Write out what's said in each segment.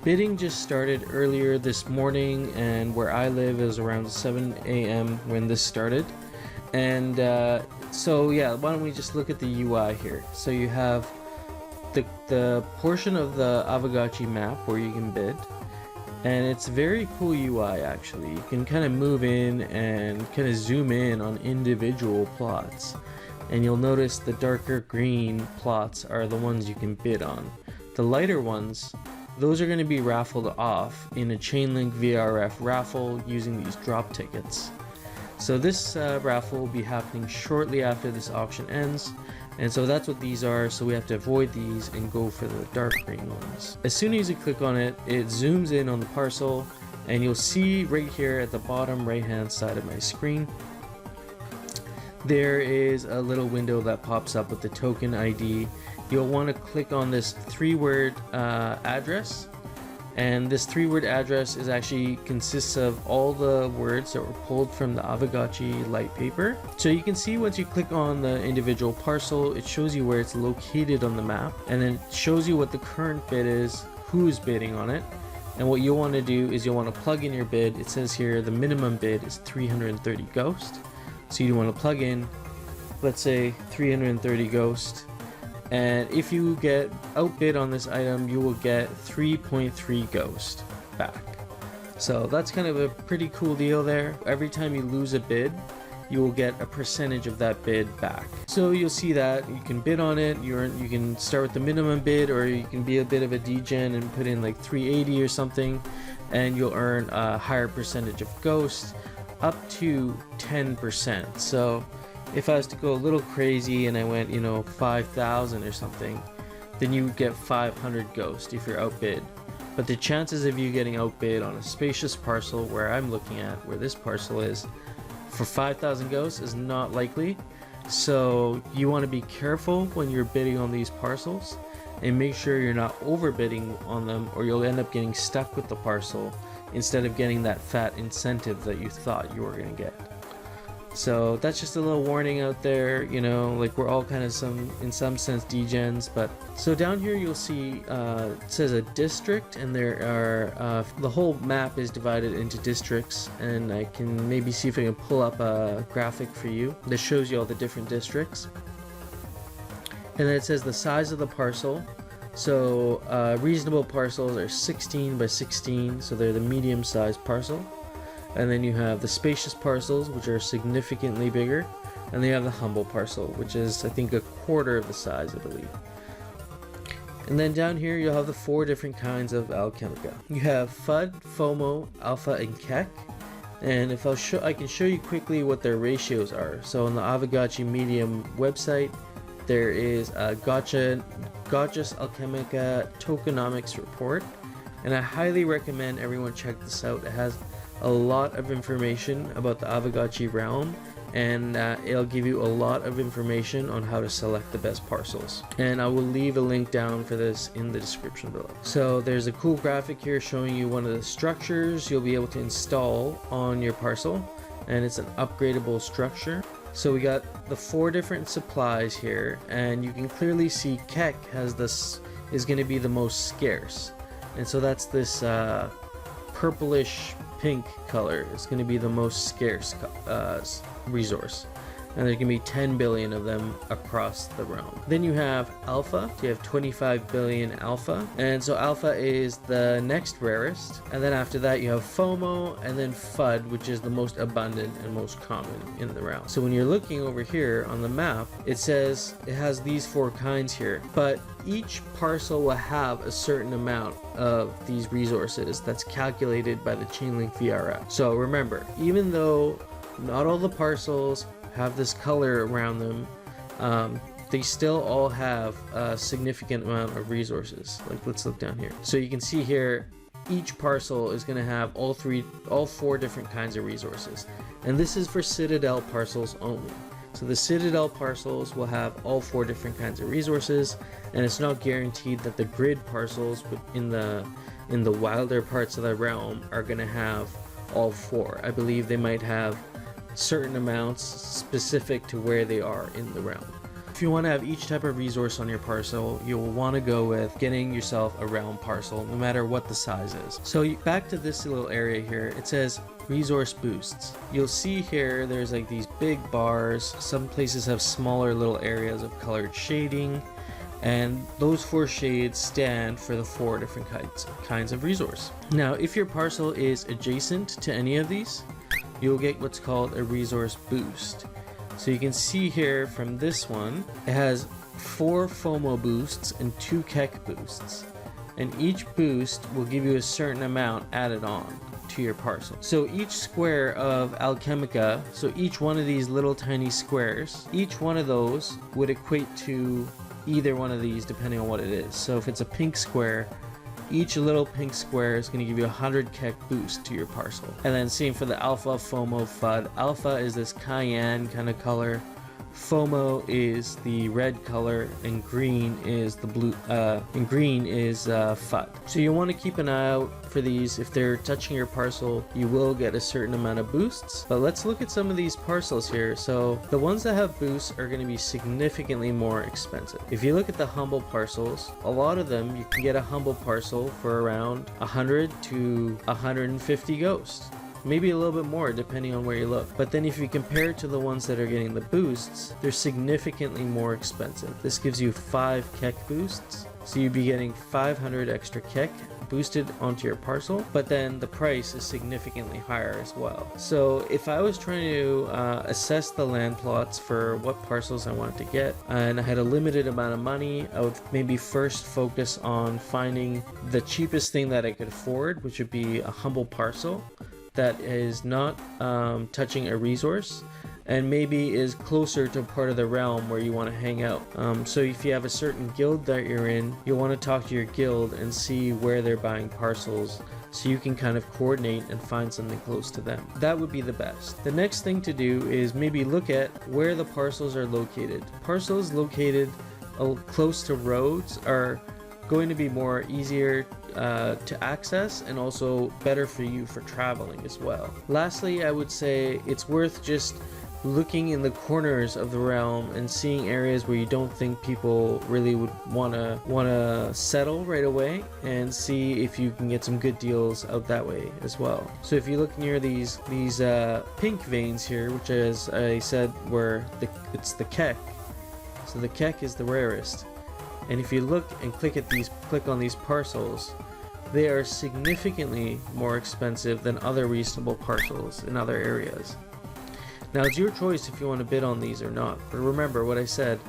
Bidding just started earlier this morning, and where I live is around 7 a.m. when this started. And so yeah, why don't we just look at the UI here. So you have the portion of the Aavegotchi map where you can bid, and it's very cool UI actually. You can kind of move in and kind of zoom in on individual plots, and you'll notice the darker green plots are the ones you can bid on. The lighter ones, those are going to be raffled off in a Chainlink VRF raffle using these drop tickets. So this raffle will be happening shortly after this auction ends, and so that's what these are. So we have to avoid these and go for the dark green ones. As soon as you click on it, it zooms in on the parcel, and you'll see right here at the bottom right hand side of my screen, there is a little window that pops up with the token ID. You'll want to click on this 3-word address, and this 3-word address is actually consists of all the words that were pulled from the Aavegotchi light paper. So you can see once you click on the individual parcel, it shows you where it's located on the map, and then it shows you what the current bid is, who is bidding on it. And what you'll want to do is you'll want to plug in your bid. It says here the minimum bid is 330 ghost. So you want to plug in, let's say 330 ghost, and if you get outbid on this item, you will get 3.3 ghost back. So that's kind of a pretty cool deal there. Every time you lose a bid, you will get a percentage of that bid back. So you'll see that you can bid on it. You can start with the minimum bid, or you can be a bit of a degen and put in like 380 or something, and you'll earn a higher percentage of ghost, up to 10%. So if I was to go a little crazy and I went, 5,000 or something, then you would get 500 ghost if you're outbid. But the chances of you getting outbid on a spacious parcel where I'm looking at, where this parcel is, for 5,000 ghosts is not likely. So you want to be careful when you're bidding on these parcels, and make sure you're not overbidding on them, or you'll end up getting stuck with the parcel instead of getting that fat incentive that you thought you were going to get. So that's just a little warning out there, like we're all kind of in some sense degens. But so down here you'll see it says a district, and there are the whole map is divided into districts, and I can maybe see if I can pull up a graphic for you that shows you all the different districts. And then it says the size of the parcel. So reasonable parcels are 16 by 16, so they're the medium sized parcel. And then you have the spacious parcels, which are significantly bigger, and then you have the humble parcel, which is I think a quarter of the size, I believe. And then down here you'll have the 4 different kinds of Alchemica. You have FUD, FOMO, Alpha, and Keck. And if I can show you quickly what their ratios are. So on the Aavegotchi Medium website, there is a Gotchi's Alchemica tokenomics report, and I highly recommend everyone check this out. It has a lot of information about the Aavegotchi realm, and it'll give you a lot of information on how to select the best parcels. And I will leave a link down for this in the description below. So there's a cool graphic here showing you one of the structures you'll be able to install on your parcel, and it's an upgradable structure. So we got the 4 different supplies here, and you can clearly see Keck is going to be the most scarce, and so that's this purplish pink color. It's going to be the most scarce resource, and there can be 10 billion of them across the realm. Then you have Alpha. You have 25 billion Alpha, and so Alpha is the next rarest, and then after that you have FOMO, and then FUD, which is the most abundant and most common in the realm. So when you're looking over here on the map, it says it has these 4 kinds here, but each parcel will have a certain amount of these resources that's calculated by the Chainlink VRF. So remember, even though not all the parcels have this color around them, they still all have a significant amount of resources. Like, let's look down here. So you can see here, each parcel is going to have all 4 different kinds of resources, and this is for Citadel parcels only. So the Citadel parcels will have all 4 different kinds of resources, and it's not guaranteed that the grid parcels in the wilder parts of the realm are going to have all 4. I believe they might have certain amounts specific to where they are in the realm. If you want to have each type of resource on your parcel, you'll want to go with getting yourself a realm parcel, no matter what the size is. So back to this little area here, it says resource boosts. You'll see here there's like these big bars. Some places have smaller little areas of colored shading, and those 4 shades stand for the 4 different kinds of resource. Now, if your parcel is adjacent to any of these, you'll get what's called a resource boost. So you can see here from this one, it has 4 FOMO boosts and 2 Keck boosts, and each boost will give you a certain amount added on to your parcel. So each square of Alchemica, so each one of these little tiny squares, each one of those would equate to either one of these depending on what it is. So if it's a pink square, each little pink square is going to give you 100 Keck boost to your parcel. And then same for the Alpha, FOMO, FUD. Alpha is this cayenne kind of color. FOMO is the red color, and green is the blue, and green is FUD. So you want to keep an eye out for these. If they're touching your parcel, you will get a certain amount of boosts. But let's look at some of these parcels here. So the ones that have boosts are going to be significantly more expensive. If you look at the humble parcels, a lot of them you can get a humble parcel for around 100 to 150 ghosts. Maybe a little bit more depending on where you look. But then if you compare it to the ones that are getting the boosts, they're significantly more expensive. This gives you 5 Keck boosts, so you'd be getting 500 extra Keck boosted onto your parcel, but then the price is significantly higher as well. So if I was trying to assess the land plots for what parcels I wanted to get, and I had a limited amount of money, I would maybe first focus on finding the cheapest thing that I could afford, which would be a humble parcel that is not touching a resource, and maybe is closer to part of the realm where you want to hang out. So if you have a certain guild that you're in, you'll want to talk to your guild and see where they're buying parcels, so you can kind of coordinate and find something close to them. That would be the best. The next thing to do is maybe look at where the parcels are located. Parcels located close to roads are going to be more easier to access, and also better for you for traveling as well. Lastly, I would say it's worth just looking in the corners of the realm and seeing areas where you don't think people really would want to settle right away, and see if you can get some good deals out that way as well. So if you look near these pink veins here, which as I said it's the Keck, so the Keck is the rarest. And if you look and click on these parcels, they are significantly more expensive than other reasonable parcels in other areas. Now it's your choice if you want to bid on these or not, but remember what I said,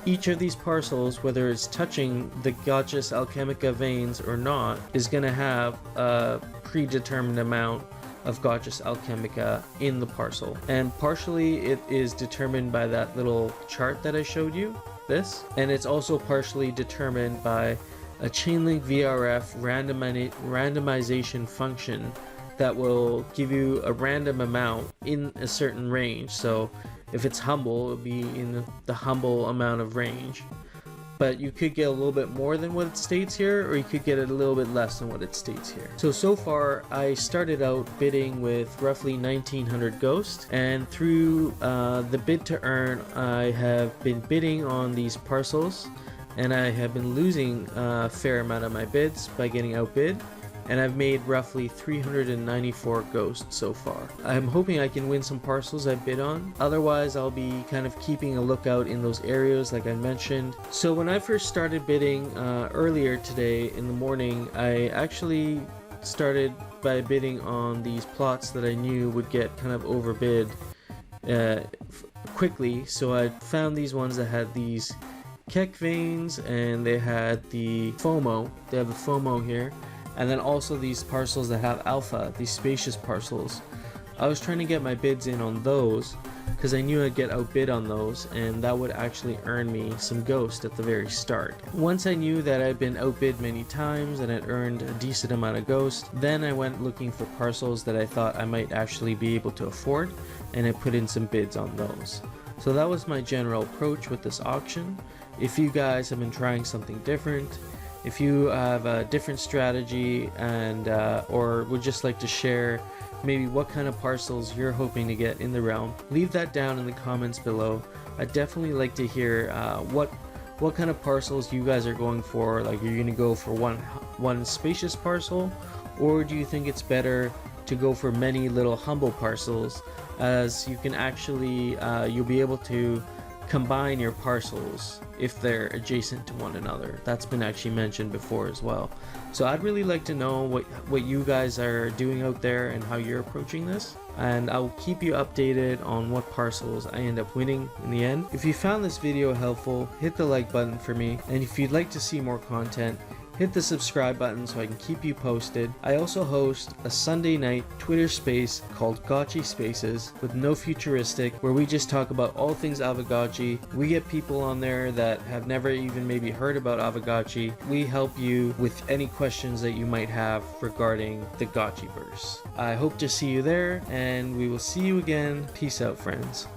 each of these parcels, whether it's touching the Gotchi's Alchemica veins or not, is going to have a predetermined amount of Gotchi's Alchemica in the parcel. And partially it is determined by that little chart that I showed you, this, and it's also partially determined by a Chainlink VRF randomization function that will give you a random amount in a certain range. So if it's humble, it'll be in the humble amount of range, but you could get a little bit more than what it states here, or you could get it a little bit less than what it states here. So far I started out bidding with roughly 1900 ghosts, and through the bid to earn, I have been bidding on these parcels, and I have been losing a fair amount of my bids by getting outbid, and I've made roughly 394 ghosts so far. I'm hoping I can win some parcels I bid on. Otherwise, I'll be kind of keeping a lookout in those areas like I mentioned. So when I first started bidding earlier today in the morning, I actually started by bidding on these plots that I knew would get kind of overbid quickly. So I found these ones that had these Keck veins, and they had the FOMO. They have the FOMO here. And then also these parcels that have alpha, these spacious parcels. I was trying to get my bids in on those because I knew I'd get outbid on those, and that would actually earn me some ghost at the very start. Once I knew that I'd been outbid many times and had earned a decent amount of ghost, then I went looking for parcels that I thought I might actually be able to afford, and I put in some bids on those. So that was my general approach with this auction. If you guys have been trying something different, if you have a different strategy, and or would just like to share maybe what kind of parcels you're hoping to get in the realm. Leave that down in the comments below. I'd definitely like to hear what kind of parcels you guys are going for. Like, are you gonna go for one spacious parcel, or do you think it's better to go for many little humble parcels, as you can actually you'll be able to combine your parcels if they're adjacent to one another. That's been actually mentioned before as well. So I'd really like to know what you guys are doing out there and how you're approaching this, and I'll keep you updated on what parcels I end up winning in the end. If you found this video helpful, hit the like button for me, and if you'd like to see more content, hit the subscribe button so I can keep you posted. I also host a Sunday night Twitter space called Gotchi Spaces with No Futuristic, where we just talk about all things Aavegotchi. We get people on there that have never even maybe heard about Aavegotchi. We help you with any questions that you might have regarding the Gotchiverse. I hope to see you there, and we will see you again. Peace out, friends.